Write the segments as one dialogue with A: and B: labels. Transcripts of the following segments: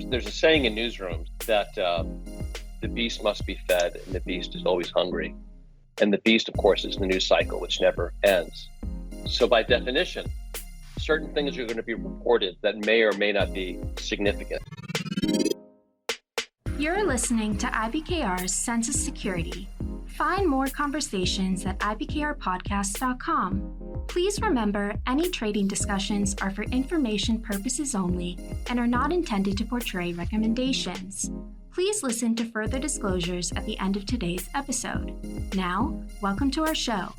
A: There's a saying in newsrooms that the beast must be fed and the beast is always hungry. And the beast, of course, is the news cycle, which never ends. So by definition, certain things are going to be reported that may or may not be significant.
B: You're listening to IBKR's Sense of Security. Find more conversations at ibkrpodcast.com. Please remember, any trading discussions are for information purposes only and are not intended to portray recommendations. Please listen to further disclosures at the end of today's episode. Now, welcome to our show.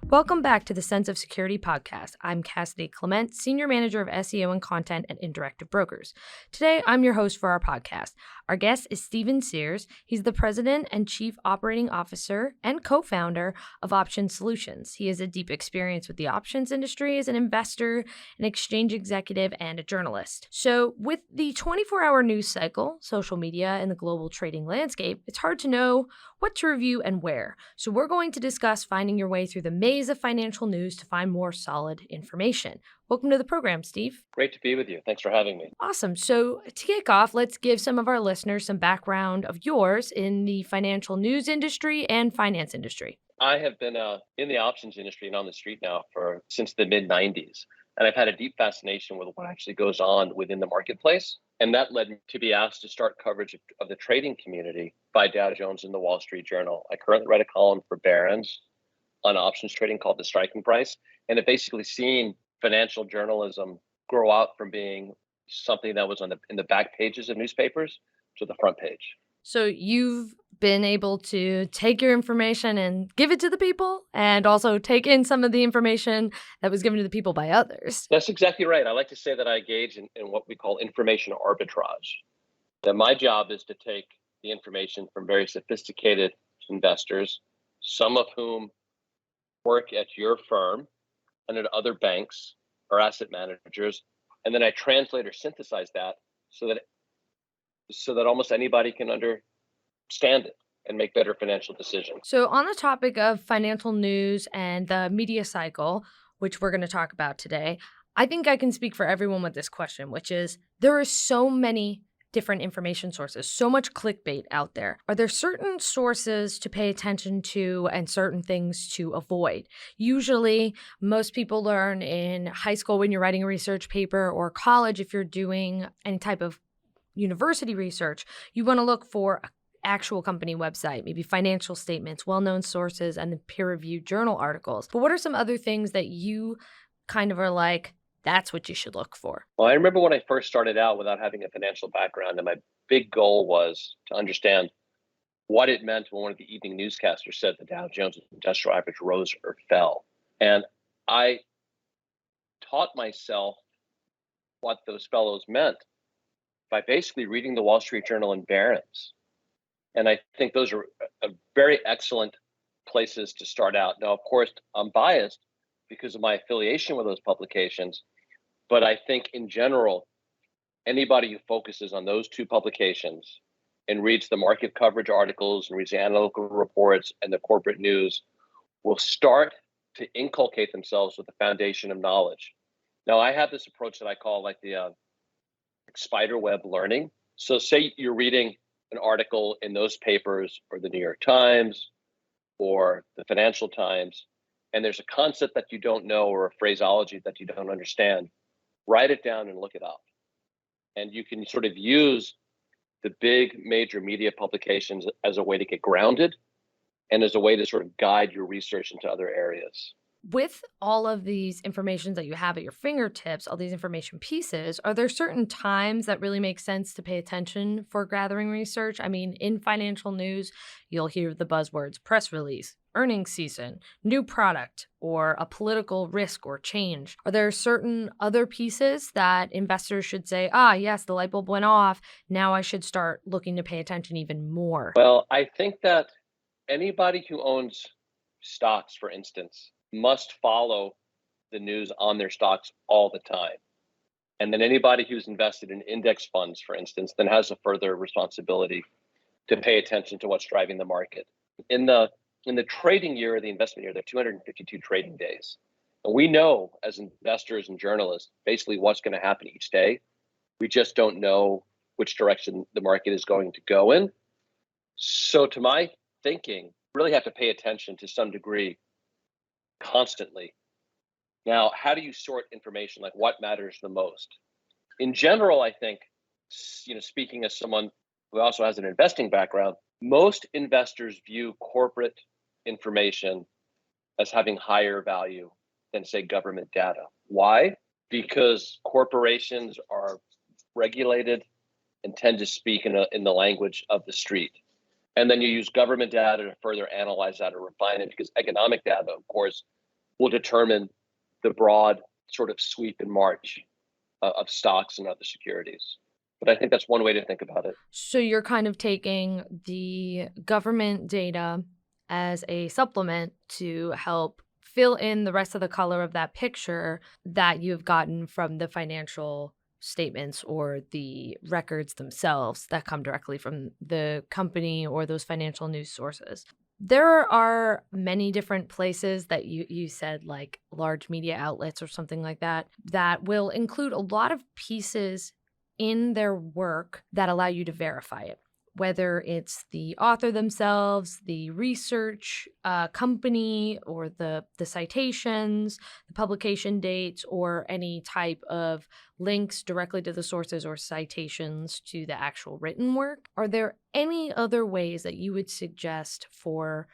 C: Welcome back to the Sense of Security podcast. I'm Cassidy Clement, Senior Manager of SEO and Content at Interactive Brokers. Today, I'm your host for our podcast. Our guest is ssears. He's the President and Chief Operating Officer and co-founder of Option Solutions. He has a deep experience with the options industry as an investor, an exchange executive, and a journalist. So with the 24-hour news cycle, social media, and the global trading landscape, it's hard to know what to review and where. So we're going to discuss finding your way through the maze of financial news to find more solid information. Welcome to the program, Steve.
A: Great to be with you. Thanks for having me.
C: Awesome. So to kick off, let's give some of our listeners some background of yours in the financial news industry and finance industry.
A: I have been in the options industry and on the street now since the mid-90s. And I've had a deep fascination with what actually goes on within the marketplace. And that led me to be asked to start coverage of the trading community by Dow Jones and the Wall Street Journal. I currently write a column for Barron's on options trading called The Striking Price. And it basically seen financial journalism grow out from being something that was in the back pages of newspapers to the front page.
C: So you've been able to take your information and give it to the people, and also take in some of the information that was given to the people by others.
A: That's exactly right. I like to say that I engage in what we call information arbitrage. That my job is to take the information from very sophisticated investors, some of whom work at your firm and at other banks or asset managers, and then I translate or synthesize that so that almost anybody can understand it and make better financial decisions.
C: So on the topic of financial news and the media cycle, which we're going to talk about today, I think I can speak for everyone with this question, which is there are so many different information sources, so much clickbait out there. Are there certain sources to pay attention to and certain things to avoid? Usually, most people learn in high school when you're writing a research paper, or college if you're doing any type of university research, you want to look for an actual company website, maybe financial statements, well-known sources, and the peer-reviewed journal articles. But what are some other things that you kind of are like, that's what you should look for?
A: Well, I remember when I first started out without having a financial background, and my big goal was to understand what it meant when one of the evening newscasters said the Dow Jones Industrial Average rose or fell. And I taught myself what those fellows meant by basically reading the Wall Street Journal and Barron's. And I think those are very excellent places to start out. Now, of course, I'm biased because of my affiliation with those publications, but I think in general, anybody who focuses on those two publications and reads the market coverage articles and reads the analytical reports and the corporate news will start to inculcate themselves with the foundation of knowledge. Now, I have this approach that I call like the spiderweb learning. So say you're reading an article in those papers or the New York Times or the Financial Times, and there's a concept that you don't know or a phraseology that you don't understand, write it down and look it up. And you can sort of use the big major media publications as a way to get grounded and as a way to sort of guide your research into other areas.
C: With all of these informations that you have at your fingertips, all these information pieces, are there certain times that really make sense to pay attention for gathering research? I mean, in financial news, you'll hear the buzzwords press release, earnings season, new product, or a political risk or change. Are there certain other pieces that investors should say, yes, the light bulb went off, now I should start looking to pay attention even more?
A: Well, I think that anybody who owns stocks, for instance, must follow the news on their stocks all the time. And then anybody who's invested in index funds, for instance, then has a further responsibility to pay attention to what's driving the market. In the trading year, or the investment year, there are 252 trading days. And we know as investors and journalists, basically what's going to happen each day. We just don't know which direction the market is going to go in. So to my thinking, really have to pay attention to some degree constantly. Now, how do you sort information? Like what matters the most? In general, I think, speaking as someone who also has an investing background, most investors view corporate information as having higher value than, say, government data. Why? Because corporations are regulated and tend to speak in the language of the street. And then you use government data to further analyze that or refine it, because economic data, of course, will determine the broad sort of sweep and march of stocks and other securities. But I think that's one way to think about it.
C: So you're kind of taking the government data as a supplement to help fill in the rest of the color of that picture that you've gotten from the financial statements or the records themselves that come directly from the company or those financial news sources. There are many different places that you said, like large media outlets or something like that, that will include a lot of pieces in their work that allow you to verify it, whether it's the author themselves, the research company, or the citations, the publication dates, or any type of links directly to the sources or citations to the actual written work. Are there any other ways that you would suggest for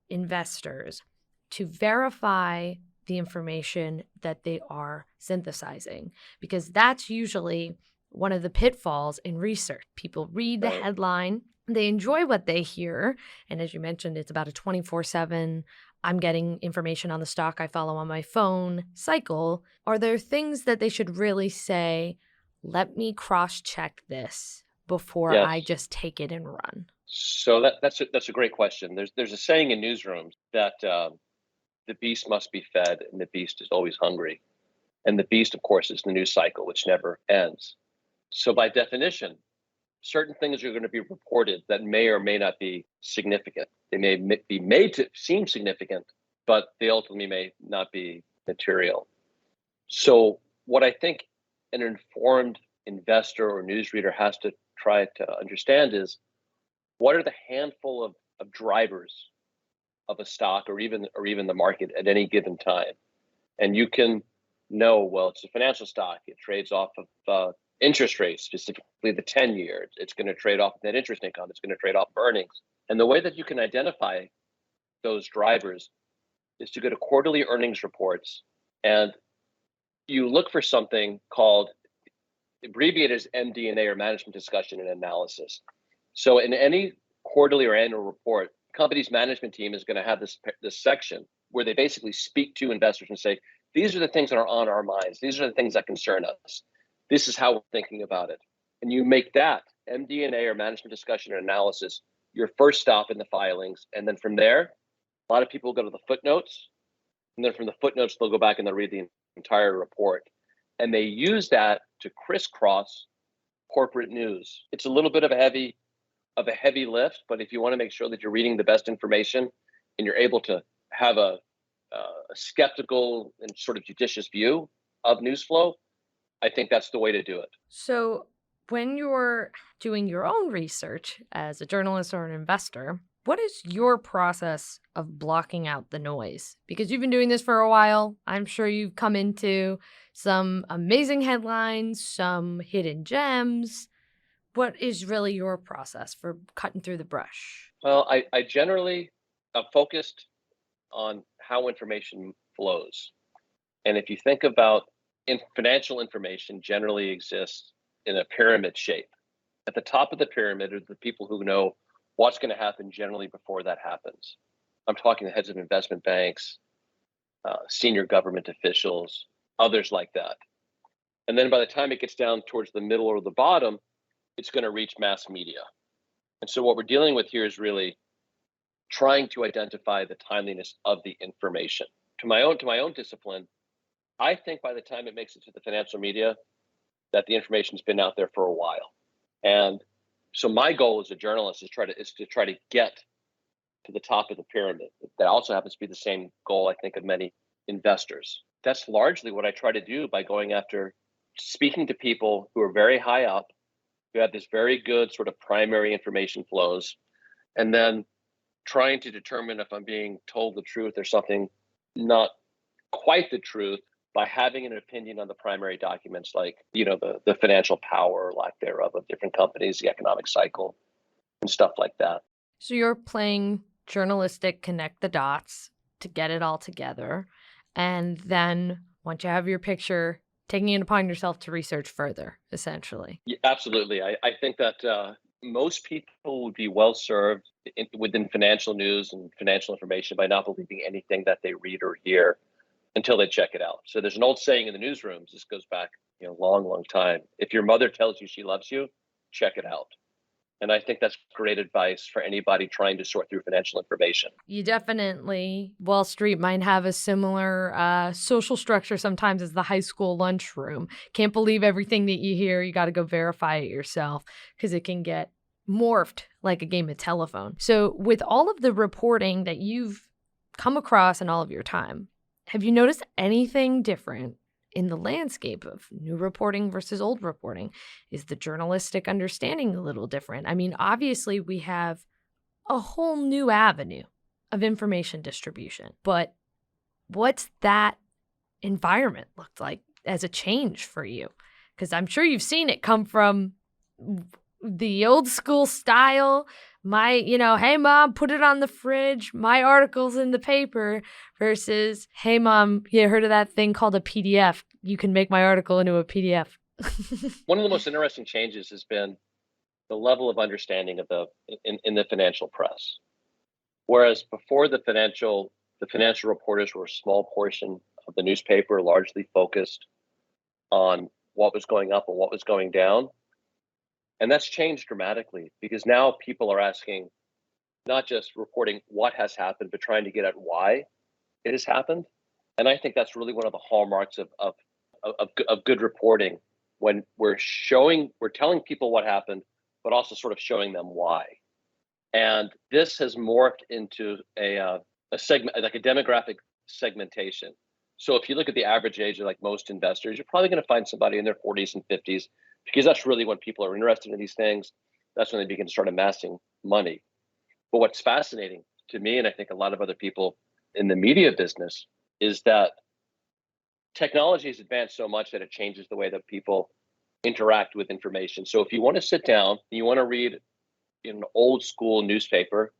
C: investors to verify the information that they are synthesizing? Because that's usually one of the pitfalls in research. People read the headline, they enjoy what they hear. And as you mentioned, it's about a 24/7, I'm getting information on the stock I follow on my phone cycle. Are there things that they should really say, let me cross-check this before
A: Yes.
C: I just take it and run?
A: So that's a great question. There's a saying in newsrooms that the beast must be fed and the beast is always hungry. And the beast, of course, is the news cycle, which never ends. So by definition, certain things are going to be reported that may or may not be significant. They may be made to seem significant, but they ultimately may not be material. So what I think an informed investor or newsreader has to try to understand is, what are the handful of drivers of a stock or even the market at any given time? And you can know, well, it's a financial stock. It trades off of interest rates, specifically the 10-year. It's going to trade off net interest income. It's going to trade off earnings. And the way that you can identify those drivers is to go to quarterly earnings reports, and you look for something called, abbreviated as MD&A, or management discussion and analysis. So in any quarterly or annual report, company's management team is going to have this section where they basically speak to investors and say, these are the things that are on our minds. These are the things that concern us. This is how we're thinking about it. And you make that MD&A, or management discussion and analysis, your first stop in the filings. And then from there, a lot of people go to the footnotes. And then from the footnotes, they'll go back and they'll read the entire report. And they use that to crisscross corporate news. It's a little bit of a heavy lift, but if you want to make sure that you're reading the best information and you're able to have a skeptical and sort of judicious view of news flow, I think that's the way to do it.
C: So when you're doing your own research as a journalist or an investor, what is your process of blocking out the noise? Because you've been doing this for a while. I'm sure you've come into some amazing headlines, some hidden gems. What is really your process for cutting through the brush?
A: Well, I generally am focused on how information flows. And if you think about financial information, generally exists in a pyramid shape. At the top of the pyramid are the people who know what's going to happen generally before that happens. I'm talking the heads of investment banks, senior government officials, others like that. And then by the time it gets down towards the middle or the bottom, it's going to reach mass media. And so what we're dealing with here is really trying to identify the timeliness of the information. To my own discipline, I think by the time it makes it to the financial media, that the information's been out there for a while. And so my goal as a journalist is to try to get to the top of the pyramid. That also happens to be the same goal, I think, of many investors. That's largely what I try to do by going after speaking to people who are very high up, who have this very good sort of primary information flows, and then trying to determine if I'm being told the truth or something not quite the truth by having an opinion on the primary documents, like the financial power or lack thereof of different companies, the economic cycle, and stuff like that.
C: So you're playing journalistic connect the dots to get it all together. And then once you have your picture, taking it upon yourself to research further, essentially.
A: Yeah, absolutely. I think that most people would be well served within financial news and financial information by not believing anything that they read or hear until they check it out. So there's an old saying in the newsrooms, this goes back long time. If your mother tells you she loves you, check it out. And I think that's great advice for anybody trying to sort through financial information.
C: You definitely, Wall Street might have a similar social structure sometimes as the high school lunchroom. Can't believe everything that you hear. You got to go verify it yourself because it can get morphed like a game of telephone. So with all of the reporting that you've come across in all of your time, have you noticed anything different in the landscape of new reporting versus old reporting? Is the journalistic understanding a little different? I mean, obviously we have a whole new avenue of information distribution, but what's that environment looked like as a change for you? Because I'm sure you've seen it come from the old school style, hey mom, put it on the fridge, my article's in the paper, versus, hey mom, you heard of that thing called a PDF? You can make my article into a PDF.
A: One of the most interesting changes has been the level of understanding of in the financial press. Whereas before the financial reporters were a small portion of the newspaper, largely focused on what was going up and what was going down. And that's changed dramatically because now people are asking, not just reporting what has happened, but trying to get at why it has happened. And I think that's really one of the hallmarks of good reporting, when we're telling people what happened, but also sort of showing them why. And this has morphed into a segment, like a demographic segmentation. So if you look at the average age of like most investors, you're probably going to find somebody in their 40s and 50s, because that's really when people are interested in these things. That's when they begin to start amassing money. But what's fascinating to me, and I think a lot of other people in the media business, is that technology has advanced so much that it changes the way that people interact with information. So if you want to sit down and you want to read an old school newspaper,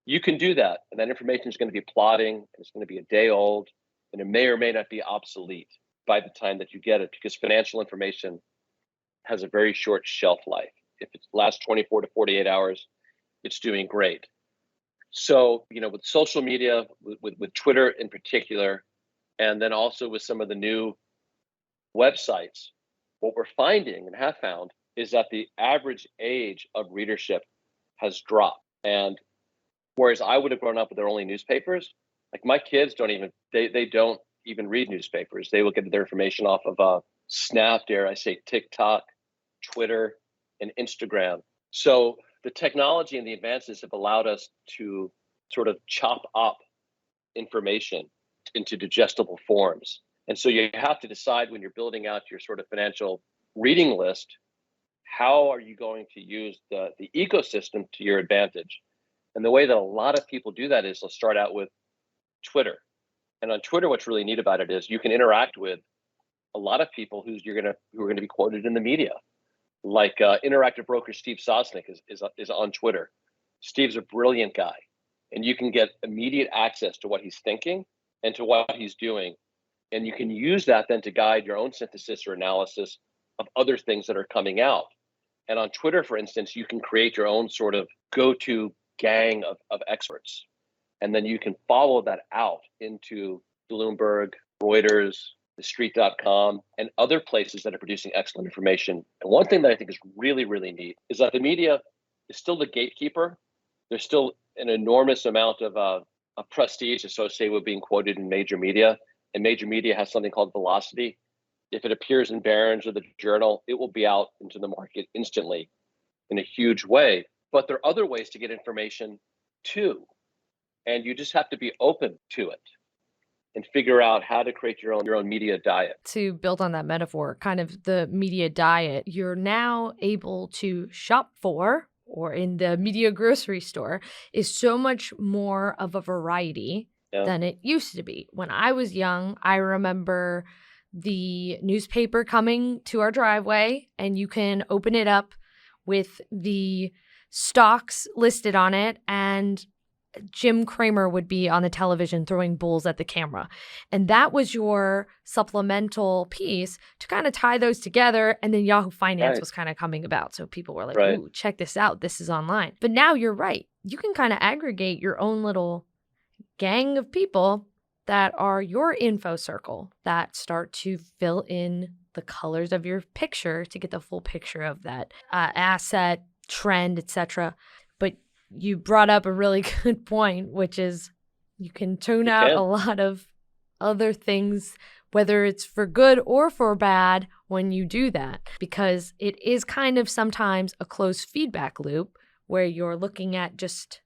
A: you can do that. And that information is going to be plodding, and it's going to be a day old, and it may or may not be obsolete by the time that you get it, because financial information has a very short shelf life. If it lasts 24 to 48 hours, it's doing great. So, with social media, with Twitter in particular, and then also with some of the new websites, what we're finding and have found is that the average age of readership has dropped. And whereas I would have grown up with their only newspapers, like my kids don't even read newspapers. They will get their information off of Snap, dare I say, TikTok, Twitter, and Instagram. So the technology and the advances have allowed us to sort of chop up information into digestible forms. And so you have to decide, when you're building out your sort of financial reading list, how are you going to use the ecosystem to your advantage? And the way that a lot of people do that is they'll start out with Twitter. And on Twitter, what's really neat about it is you can interact with a lot of people who are going to be quoted in the media. Like interactive broker Steve Sosnick is on Twitter. Steve's a brilliant guy, and you can get immediate access to what he's thinking and to what he's doing. And you can use that then to guide your own synthesis or analysis of other things that are coming out. And on Twitter, for instance, you can create your own sort of go-to gang of experts. And then you can follow that out into Bloomberg, Reuters, thestreet.com, and other places that are producing excellent information. And one thing that I think is really, really neat is that the media is still the gatekeeper. There's still an enormous amount of prestige associated with being quoted in major media. And major media has something called velocity. If it appears in Barron's or the Journal, it will be out into the market instantly in a huge way. But there are other ways to get information too. And you just have to be open to it. and figure out how to create your own media diet.
C: To build on that metaphor, kind of the media diet, you're now able to shop for, or in the media grocery store, is so much more of a variety than it used to be. When I was young, I remember the newspaper coming to our driveway, and you can open it up with the stocks listed on it, and Jim Cramer would be on the television throwing bulls at the camera. And that was your supplemental piece to kind of tie those together. And then Yahoo Finance was kind of coming about. So people were like, ooh, check this out. This is online. But now you're right. You can kind of aggregate your own little gang of people that are your info circle that start to fill in the colors of your picture to get the full picture of that asset, trend, etc. But you brought up a really good point, which is you can tune out a lot of other things, whether it's for good or for bad, when you do that, because it is kind of sometimes a closed feedback loop where you're looking at just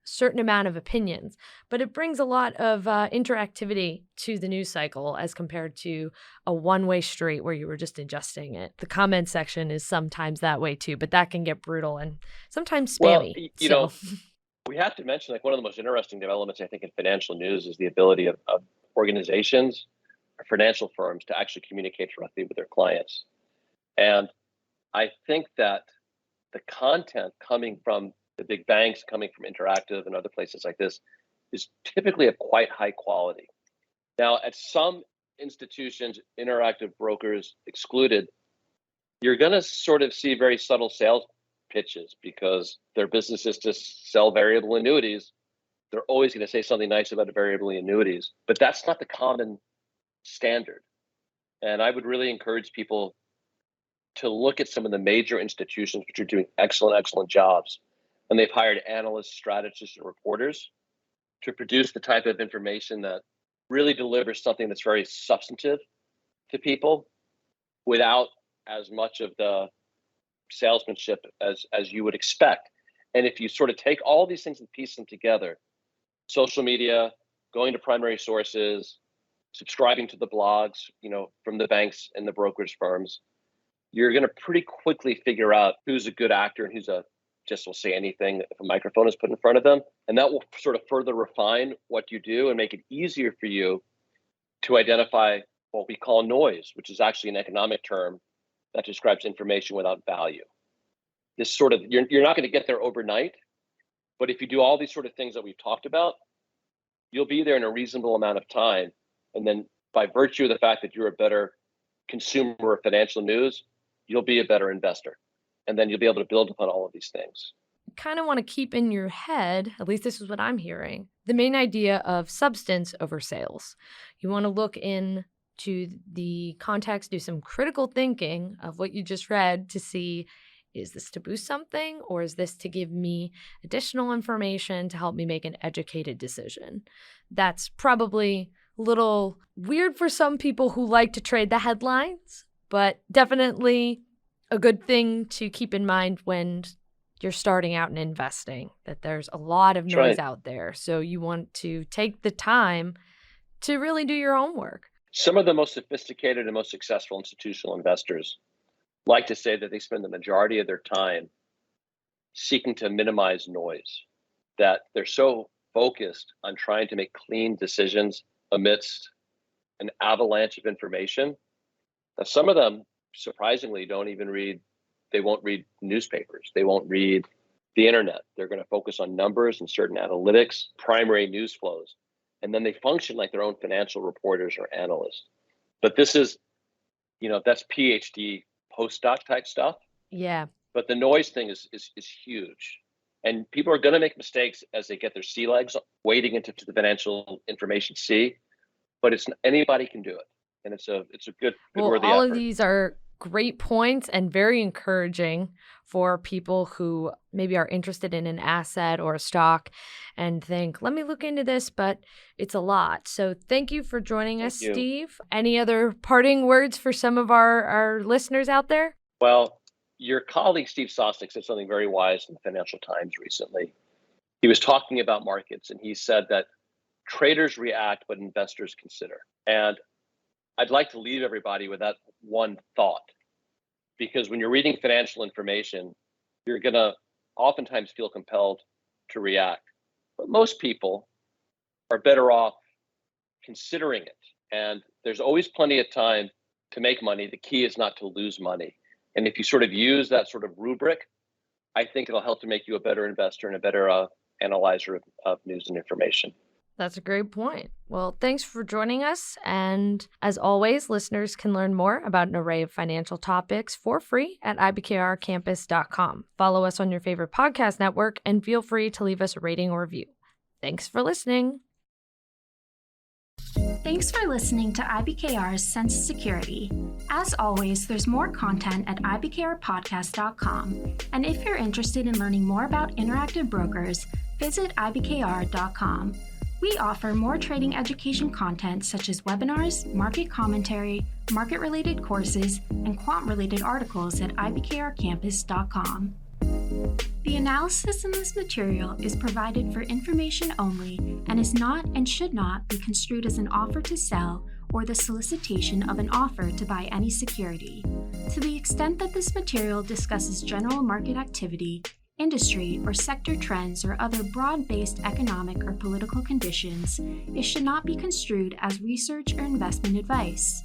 C: a certain amount of opinions. But it brings a lot of interactivity to the news cycle as compared to a one-way street where you were just ingesting it. The comment section is sometimes that way too, but that can get brutal and sometimes spammy.
A: Well, you know, we have to mention, like, one of the most interesting developments, I think, in financial news is the ability of organizations or financial firms to actually communicate directly with their clients. And I think that the content coming from the big banks, coming from Interactive and other places like this, is typically of quite high quality. Now, at some institutions, Interactive brokers excluded, you're going to sort of see very subtle sales pitches because their business is to sell variable annuities. They're always going to say something nice about variable annuities, but that's not the common standard. And I would really encourage people to look at some of the major institutions which are doing excellent jobs. And they've hired analysts, strategists, and reporters to produce the type of information that really delivers something that's very substantive to people without as much of the salesmanship as you would expect. And if you sort of take all these things and piece them together, social media, going to primary sources, subscribing to the blogs, you know, from the banks and the brokerage firms, you're going to pretty quickly figure out who's a good actor and who's just will say anything if a microphone is put in front of them. And that will sort of further refine what you do and make it easier for you to identify what we call noise, which is actually an economic term that describes information without value. This sort of, you're not going to get there overnight, but if you do all these sort of things that we've talked about, you'll be there in a reasonable amount of time. And then by virtue of the fact that you're a better consumer of financial news, you'll be a better investor. And then you'll be able to build upon all of these things.
C: Kind of want to keep in your head, at least this is what I'm hearing, the main idea of substance over sales. You want to look into the context, do some critical thinking of what you just read to see, is this to boost something or is this to give me additional information to help me make an educated decision? That's probably a little weird for some people who like to trade the headlines, but definitely a good thing to keep in mind when you're starting out in investing, that there's a lot of noise out there. So you want to take the time to really do your homework.
A: Some of the most sophisticated and most successful institutional investors like to say that they spend the majority of their time seeking to minimize noise, that they're so focused on trying to make clean decisions amidst an avalanche of information that some of them surprisingly they won't read newspapers. They won't read the internet. They're going to focus on numbers and certain analytics, primary news flows. And then they function like their own financial reporters or analysts. But this is, that's PhD postdoc type stuff.
C: Yeah.
A: But the noise thing is huge. And people are going to make mistakes as they get their sea legs wading into the financial information sea. But anybody can do it. And it's a good worthy
C: all
A: effort.
C: Of these are great points and very encouraging for people who maybe are interested in an asset or a stock and think, let me look into this, but it's a lot. So thank you for joining us, Steve. Any other parting words for some of our listeners out there?
A: Well, your colleague, Steve Sosnick, said something very wise in the Financial Times recently. He was talking about markets, and he said that traders react, but investors consider. And I'd like to leave everybody with that one thought, because when you're reading financial information, you're going to oftentimes feel compelled to react. But most people are better off considering it. And there's always plenty of time to make money. The key is not to lose money. And if you sort of use that sort of rubric, I think it'll help to make you a better investor and a better analyzer of news and information.
C: That's a great point. Well, thanks for joining us. And as always, listeners can learn more about an array of financial topics for free at IBKRcampus.com. Follow us on your favorite podcast network and feel free to leave us a rating or review. Thanks for listening.
B: Thanks for listening to IBKR's Sense of Security. As always, there's more content at IBKRpodcast.com. And if you're interested in learning more about interactive brokers, visit IBKR.com. We offer more trading education content such as webinars, market commentary, market-related courses, and quant-related articles at IBKRcampus.com. The analysis in this material is provided for information only and is not and should not be construed as an offer to sell or the solicitation of an offer to buy any security. To the extent that this material discusses general market activity, industry or sector trends, or other broad-based economic or political conditions, it should not be construed as research or investment advice.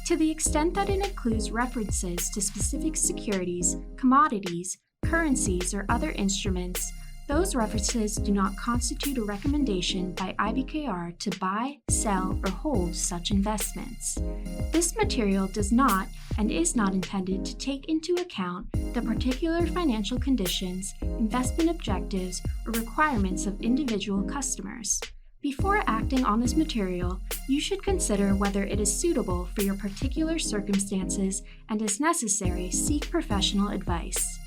B: To the extent that it includes references to specific securities, commodities, currencies, or other instruments, those references do not constitute a recommendation by IBKR to buy, sell, or hold such investments. This material does not and is not intended to take into account the particular financial conditions, investment objectives, or requirements of individual customers. Before acting on this material, you should consider whether it is suitable for your particular circumstances and, as necessary, seek professional advice.